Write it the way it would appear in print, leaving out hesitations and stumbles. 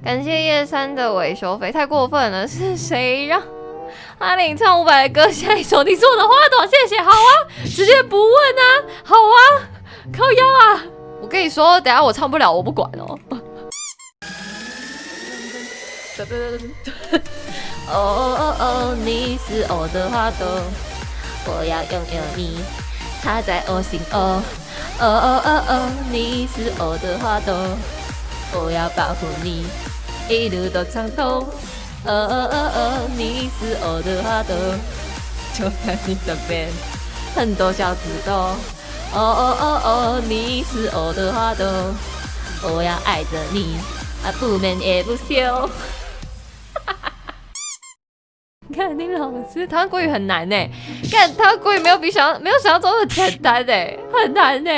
感谢叶山的维修费，太过分了！是谁让阿玲唱500的歌？下一首你是我的花朵，谢谢。好啊，直接不问啊，好啊，靠腰啊！我跟你说，等下我唱不了，我不管哦。哦哦哦，你是我的花朵，我要拥有你，插在我心哦。哦哦哦哦，你是我的花朵，我要保护你，一路都畅通。哦哦哦哦，你是我的花朵，就在你身边，很多小石头。哦哦哦哦，你是我的花朵，我要爱着你，啊不眠也不休。看你老师，台湾国语很难呢，看台湾国语没有想象中的简单呢，很难呢。